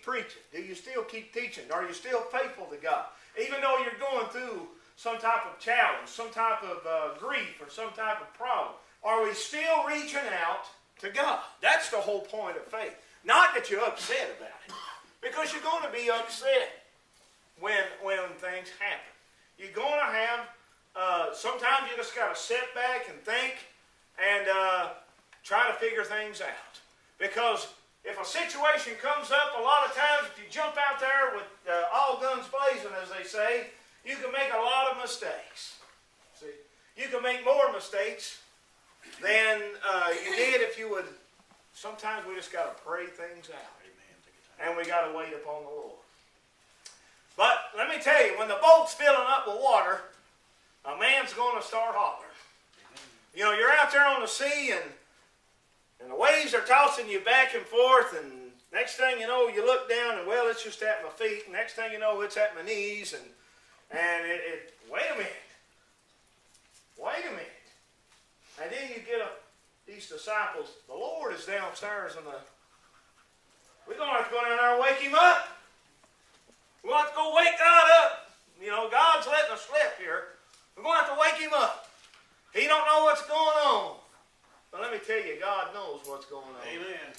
preaching? Do you still keep teaching? Are you still faithful to God? Even though you're going through some type of challenge, some type of grief, or some type of problem, are we still reaching out to God? That's the whole point of faith. Not that you're upset about it. Because you're going to be upset when things happen. You're going to have, sometimes you just got to sit back and think and try to figure things out. Because if a situation comes up, a lot of times if you jump out there with all guns blazing, as they say, you can make a lot of mistakes. See, you can make more mistakes than you did if you would. Sometimes we just got to pray things out. And we got to wait upon the Lord. But let me tell you, when the boat's filling up with water, a man's going to start hollering. You know, you're out there on the sea and the waves are tossing you back and forth, and next thing you know, you look down and, well, it's just at my feet. And next thing you know, it's at my knees. And wait a minute. Wait a minute. And then you get these disciples, the Lord is downstairs in the... We're going to have to go down there and wake him up. We're going to have to go wake God up. You know, God's letting us slip here. We're going to have to wake him up. He don't know what's going on. But let me tell you, God knows what's going on. Amen.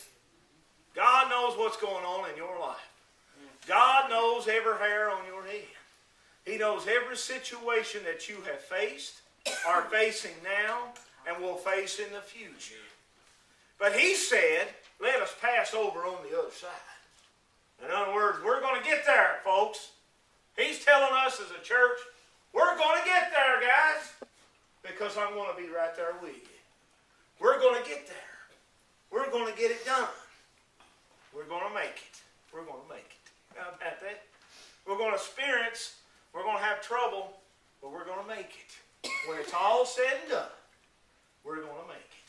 God knows what's going on in your life. God knows every hair on your head. He knows every situation that you have faced, are facing now, and will face in the future. But he said, let us pass over on the other side. In other words, we're going to get there, folks. He's telling us as a church, we're going to get there, guys, because I'm going to be right there with you. We're going to get there. We're going to get it done. We're going to make it. We're going to make it. How about that? We're going to experience, we're going to have trouble, but we're going to make it. When it's all said and done, we're going to make it.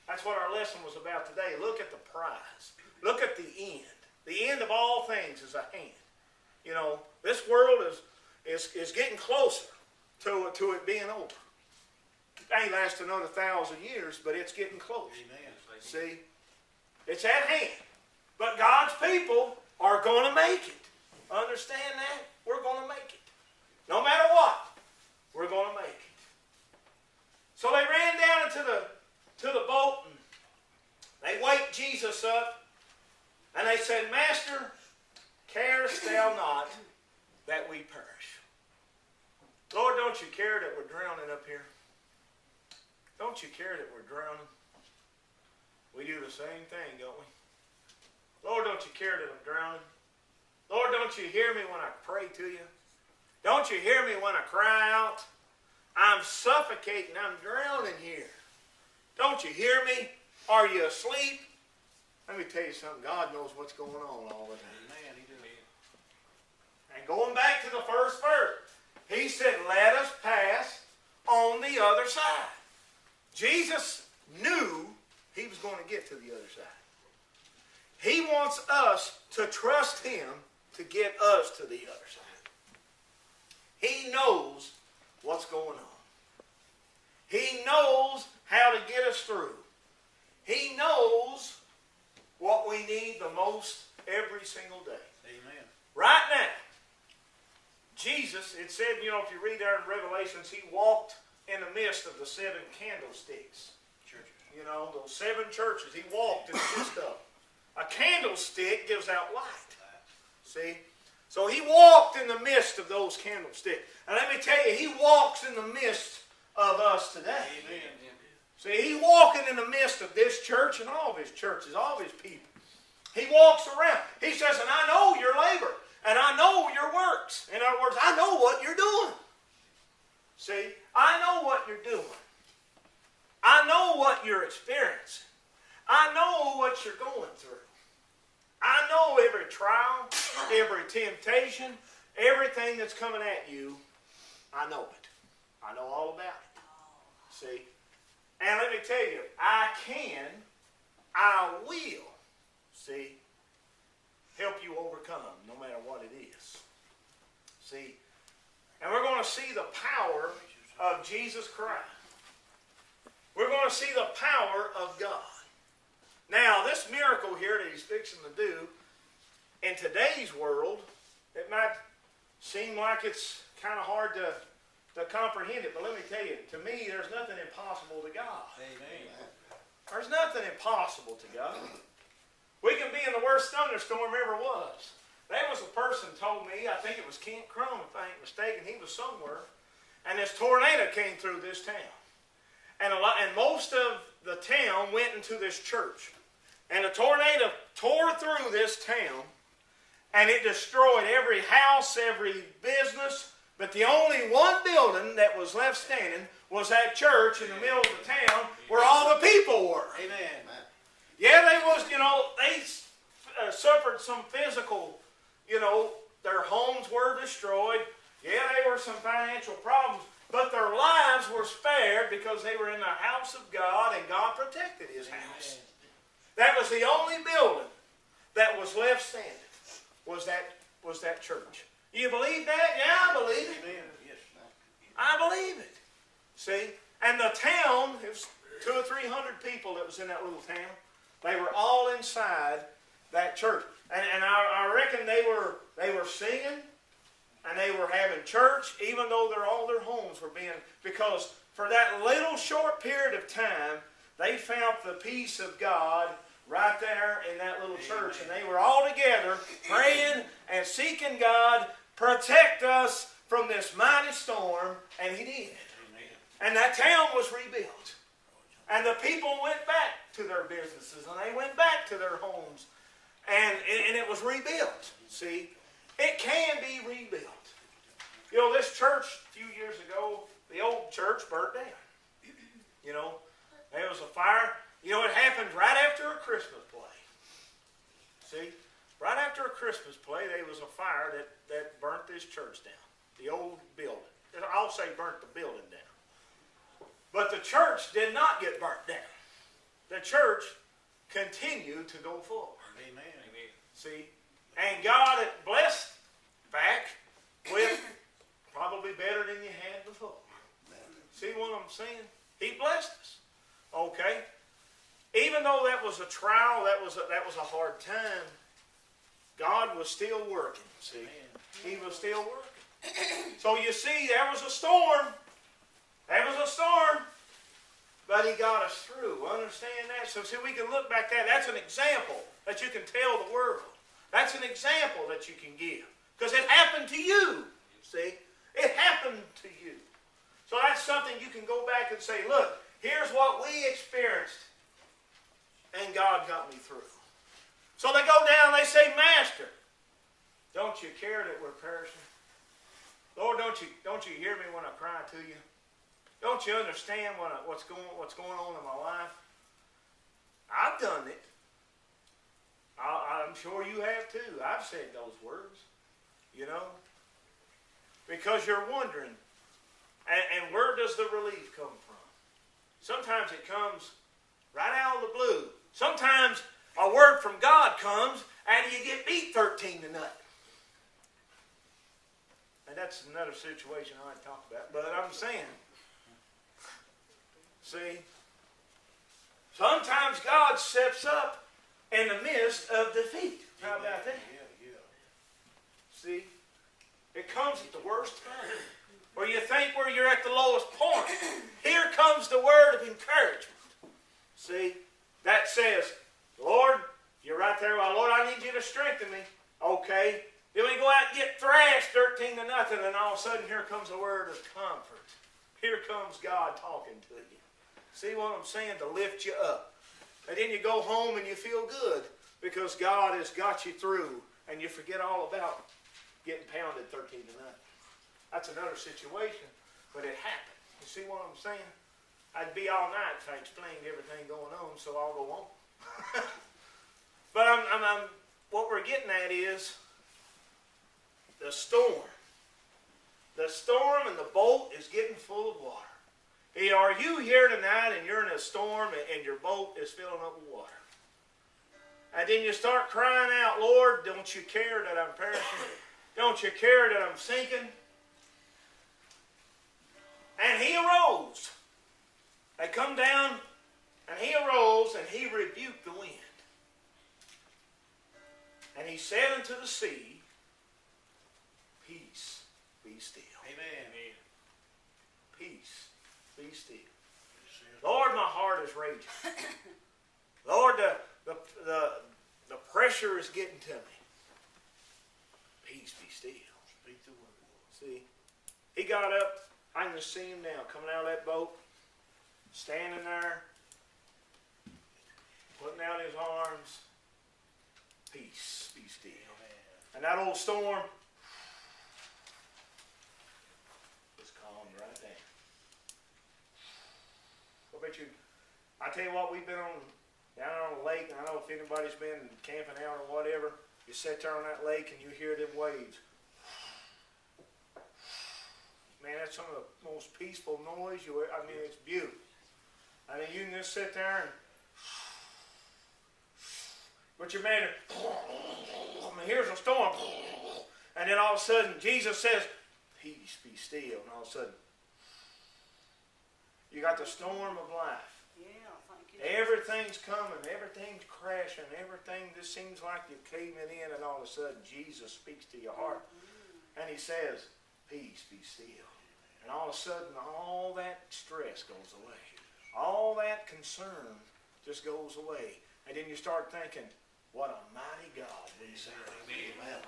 That's what our lesson was about today. Look at the prize. Look at the end. The end of all things is a hand. You know, this world is getting closer to it being over. It ain't last another 1,000 years, but it's getting close. Amen. See? It's at hand. But God's people are going to make it. Understand that? We're going to make it. No matter what, we're going to make it. So they ran down into the boat, and they waked Jesus up, and they said, Master, carest thou not that we perish? Lord, don't you care that we're drowning up here? Don't you care that we're drowning? We do the same thing, don't we? Lord, don't you care that I'm drowning? Lord, don't you hear me when I pray to you? Don't you hear me when I cry out? I'm suffocating. I'm drowning here. Don't you hear me? Are you asleep? Let me tell you something. God knows what's going on all the time. Amen. He did. And going back to the first verse, he said, let us pass on the other side. Jesus knew he was going to get to the other side. He wants us to trust him to get us to the other side. He knows what's going on. He knows how to get us through. He knows what we need the most every single day. Amen. Right now, Jesus, it said, you know, if you read there in Revelations, he walked in the midst of the 7 candlesticks. Churches. You know, those 7 churches. He walked in the midst of them. A candlestick gives out light. See? So he walked in the midst of those candlesticks. And let me tell you, he walks in the midst of us today. Amen. See, he's walking in the midst of this church and all of his churches, all of his people. He walks around. He says, and I know your labor, and I know your works. In other words, I know what you're doing. See, I know what you're doing. I know what you're experiencing. I know what you're going through. I know every trial, every temptation, everything that's coming at you. I know it. I know all about it. See? And let me tell you, I will, see, help you overcome no matter what it is. See? And we're going to see the power of Jesus Christ. We're going to see the power of God. Now, this miracle here that he's fixing to do, in today's world, it might seem like it's kind of hard to comprehend it, but let me tell you, to me, there's nothing impossible to God. Amen. There's nothing impossible to God. We can be in the worst thunderstorm ever was. There was a person told me, I think it was Kent Crone, if I ain't mistaken, he was somewhere, and this tornado came through this town. And most of the town went into this church. And the tornado tore through this town, and it destroyed every house, every business. But the only one building that was left standing was that church in the middle of the town where all the people were. Amen. Yeah, they was, they suffered some physical, their homes were destroyed. Yeah, there were some financial problems. But their lives were spared because they were in the house of God and God protected His house. That was the only building that was left standing, was that church. You believe that? Yeah, I believe it. Amen. Yes. I believe it. See? And the town, it was 200 or 300 people that was in that little town. They were all inside that church. And I reckon they were singing and they were having church, even though all their homes were being, because for that little short period of time, they found the peace of God right there in that little church. And they were all together praying and seeking God, protect us from this mighty storm, and He did. And that town was rebuilt. And the people went back to their businesses, and they went back to their homes, and it was rebuilt. See, it can be rebuilt. This church a few years ago, the old church burnt down. There was a fire. It happened right after a Christmas play. See, right after a Christmas play, there was a fire that burnt this church down, the old building. I'll say burnt the building down. But the church did not get burnt down. The church continued to go forward. Amen. See, and God had blessed back with probably better than you had before. See what I'm saying? He blessed us. Okay. Even though that was a trial, that was a hard time, God was still working. See, He was still working. So you see, there was a storm. There was a storm, but He got us through. Understand that? So see, we can look back at that. That's an example that you can tell the world. That's an example that you can give. Because it happened to you. See? It happened to you. So that's something you can go back and say, look, here's what we experienced. And God got me through. So they go down, they say, Master, don't you care that we're perishing? Lord, don't you hear me when I cry to you? Don't you understand what's going on in my life? I've done it. I'm sure you have too. I've said those words, because you're wondering, and where does the relief come from? Sometimes it comes right out of the blue. Sometimes a word from God comes and you get beat 13 to nothing. And that's another situation I ain't talk about, but I'm saying, see, sometimes God steps up in the midst of defeat. How about that? Yeah. See, it comes at the worst time. Where you think where you're at the lowest point. Here comes the word of encouragement. See, that says, Lord, you're right there. Well, Lord, I need you to strengthen me. Okay. Then we go out and get thrashed 13 to nothing, and all of a sudden here comes a word of comfort. Here comes God talking to you. See what I'm saying? To lift you up. And then you go home and you feel good because God has got you through, and you forget all about getting pounded 13 to nothing. That's another situation, but it happened. You see what I'm saying? I'd be all night if I explained everything going on, so I'll go on. But what we're getting at is the storm. The storm and the boat is getting full of water. Are you here tonight and you're in a storm and your boat is filling up with water? And then you start crying out, Lord, don't you care that I'm perishing? Don't you care that I'm sinking? And He arose. They come down and He arose and He rebuked the wind. And he said unto the sea, Peace, be still. Amen. Peace, be still. Lord, my heart is raging. Lord, the pressure is getting to me. Peace, be still. Speak the word. See, he got up. I can just see him now coming out of that boat, standing there, putting out his arms. Peace, be still. And that old storm was calmed right there. I bet you, I tell you what, we've been down on the lake, and I know if anybody's been camping out or whatever, you sit there on that lake and you hear them waves. Man, that's some of the most peaceful noise it's beautiful. I mean, you can just sit there and, but you man, here's a storm, and then all of a sudden Jesus says, peace, be still, and all of a sudden, you got the storm of life. Yeah, thank you. Everything's coming, everything's crashing, everything just seems like you're caving in, and all of a sudden Jesus speaks to your heart, and he says, peace, be still. And all of a sudden, all that stress goes away. All that concern just goes away. And then you start thinking, what a mighty God we serve. Amen.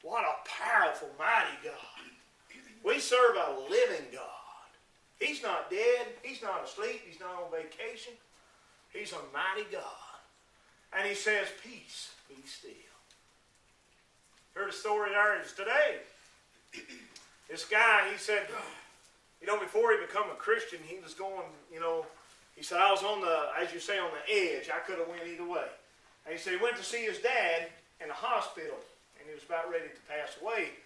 What a powerful, mighty God. We serve a living God. He's not dead. He's not asleep. He's not on vacation. He's a mighty God. And he says, peace, be still. Heard a story there today. This guy, he said, before he became a Christian, he was going, he said, I was on the, as you say, on the edge. I could have went either way. And he said he went to see his dad in the hospital, and he was about ready to pass away.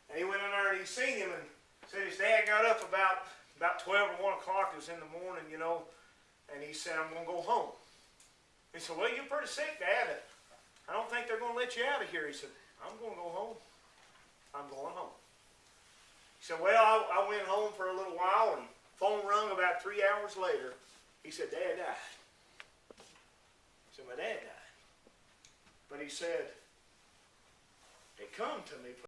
And he went in there and he seen him, and said his dad got up about 12 or 1 o'clock. It was in the morning, and he said, I'm going to go home. He said, well, you're pretty sick, Dad. I don't think they're going to let you out of here. He said, I'm going to go home. I'm going home. He said, well, I went home for a little while, and phone rung about 3 hours later. He said, Dad died. He said, my dad died. But he said, they come to me